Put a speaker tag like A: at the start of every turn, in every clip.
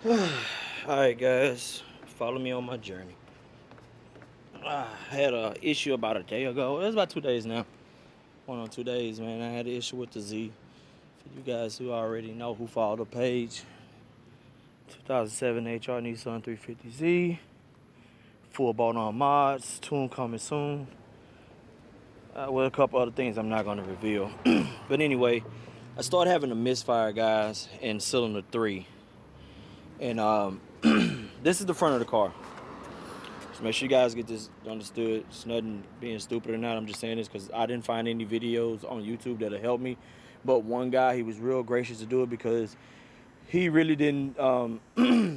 A: Alright guys, follow me on my journey. I had a issue about a day ago. It was about 2 days now. 2 days, man. I had an issue with the Z. For you guys who already know, who follow the page, 2007 HR Nissan 350Z, full bolt on mods, tune coming soon. With a couple other things I'm not going to reveal. But anyway, I started having a misfire, guys, in cylinder 3. And this is the front of the car. So make sure you guys get this understood. It's nothing being stupid or not. I'm just saying this because I didn't find any videos on YouTube that'll help me. But one guy, he was real gracious to do it because he really didn't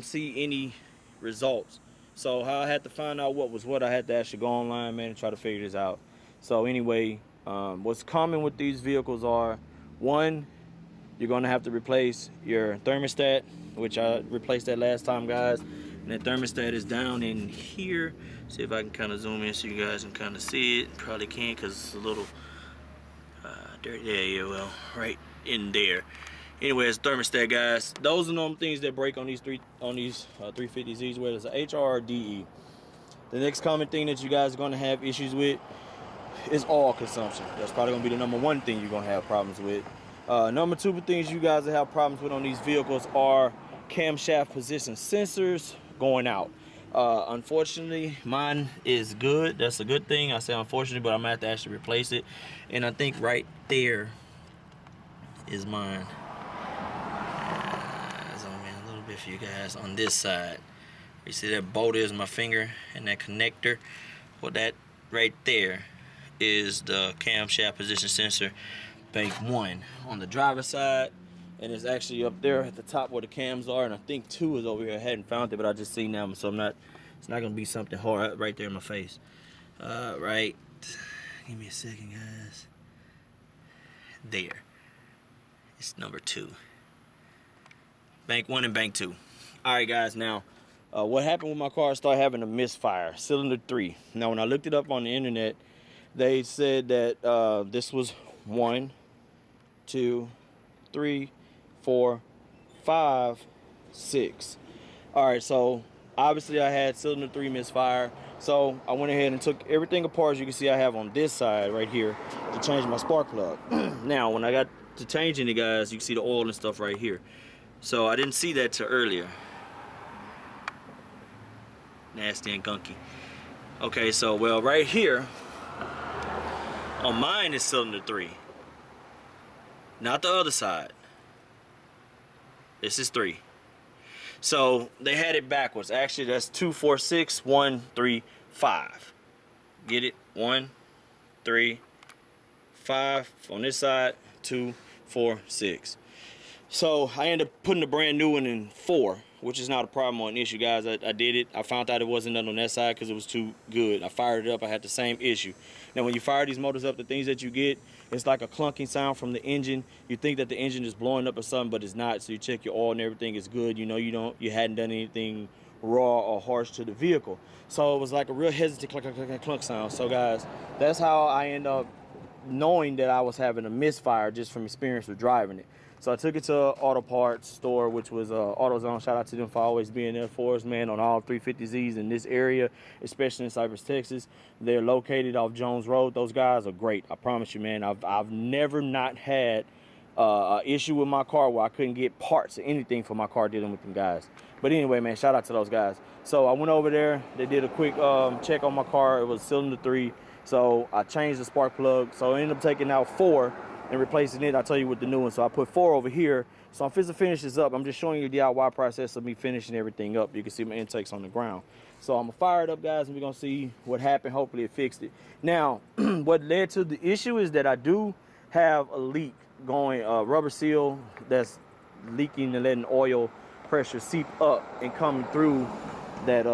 A: see any results. So how I had to find out what was what, I had to actually go online, man, and try to figure this out. So anyway, what's common with these vehicles are, one, you're going to have to replace your thermostat, which I replaced that last time, guys. And that thermostat is down in here. See if I can kind of zoom in so you guys can kind of see it. Probably can't because it's a little dirty. Yeah, well, right in there. Anyway, it's thermostat, guys. Those are normal things that break on these 350Zs, whether it's a HR or DE. The next common thing that you guys are going to have issues with is oil consumption. That's probably going to be the number one thing you're going to have problems with. Number two things you guys that have problems with on these vehicles are camshaft position sensors going out. Unfortunately, mine is good. That's a good thing. I say unfortunately, but I'm gonna have to actually replace it. And I think right there is mine. Zoom in a little bit for you guys on this side. You see that bolt is my finger and that connector. Well, that right there is the camshaft position sensor. Bank 1 on the driver's side, and it's actually up there at the top where the cams are, and I think 2 is over here. I hadn't found it, but I just seen them, so it's not gonna be something hard right there in my face. Right, give me a second, guys. There, it's number 2. Bank 1 and bank 2. All right, guys. Now, what happened with my car? I started having a misfire, cylinder 3. Now, when I looked it up on the internet, they said that this was 1, 2, 3, 4, 5, 6. All right, so obviously I had cylinder 3 misfire. So I went ahead and took everything apart, as you can see I have on this side right here, to change my spark plug. Now, when I got to changing it, guys, you can see the oil and stuff right here. So I didn't see that till earlier. Nasty and gunky. Okay, so well, right here on mine is cylinder 3. Not the other side. This is 3. So they had it backwards. Actually, that's 2, 4, 6, 1, 3, 5. Get it? 1, 3, 5 on this side. 2, 4, 6. So I ended up putting a brand new one in 4, which is not a problem or an issue, guys. I did it. I found out it wasn't none on that side because it was too good. I fired it up. I had the same issue. Now, when you fire these motors up, the things that you get, it's like a clunking sound from the engine. You think that the engine is blowing up or something, but it's not. So you check your oil and everything is good. You know you hadn't done anything raw or harsh to the vehicle. So it was like a real hesitant clunk, clunk, clunk, clunk sound. So guys, that's how I end up knowing that I was having a misfire just from experience with driving it. So I took it to an auto parts store, which was AutoZone. Shout out to them for always being there for us, man, on all 350Zs in this area, especially in Cypress, Texas. They're located off Jones Road. Those guys are great. I promise you, man. I've never not had an issue with my car where I couldn't get parts or anything for my car dealing with them guys. But anyway, man, shout out to those guys. So I went over there. They did a quick check on my car. It was cylinder 3. So I changed the spark plug. So I ended up taking out 4 and replacing it. I'll tell you with the new one. So I put 4 over here. So I'm fixing to finish this up. I'm just showing you the DIY process of me finishing everything up. You can see my intakes on the ground. So I'm gonna fire it up, guys, and we're gonna see what happened. Hopefully it fixed it. Now, what led to the issue is that I do have a leak going, rubber seal that's leaking and letting oil pressure seep up and coming through that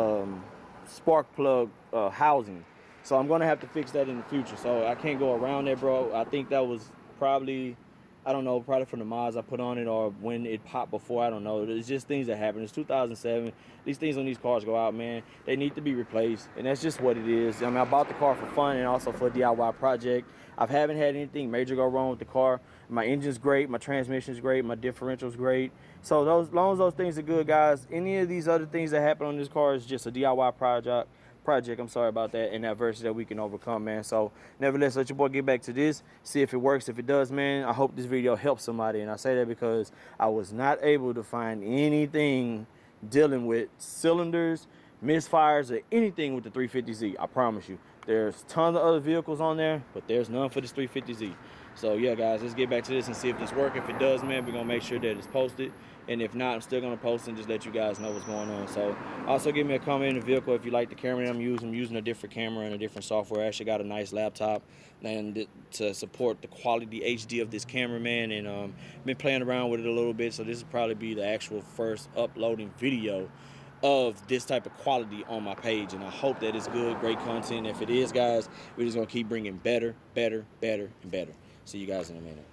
A: spark plug housing. So I'm gonna have to fix that in the future. So I can't go around that, bro. I think that was probably I don't know, probably from the mods I put on it or when it popped before. I don't know. It's just things that happen. It's 2007. These things on these cars go out, man. They need to be replaced, and that's just what it is. I mean, I bought the car for fun and also for a DIY project. I haven't had anything major go wrong with the car. My engine's great. My transmission's great. My differential's great. So those, as long as those things are good, guys, any of these other things that happen on this car is just a DIY project. I'm sorry about that, and adversity that we can overcome, man. So nevertheless, let your boy get back to this, see if it works. If it does, man, I hope this video helps somebody. And I say that because I was not able to find anything dealing with cylinders, misfires, or anything with the 350Z. I promise you, there's tons of other vehicles on there, but there's none for this 350Z. So yeah, guys, let's get back to this and see if this works. If it does, man, we're gonna make sure that it's posted. And if not, I'm still gonna post and just let you guys know what's going on. So also give me a comment in the vehicle if you like the camera that I'm using. I'm using a different camera and a different software. I actually got a nice laptop and to support the quality HD of this camera, man. And been playing around with it a little bit. So this will probably be the actual first uploading video of this type of quality on my page, and I hope that it's good, great content. If it is, guys, we're just gonna keep bringing better, and better. See you guys in a minute.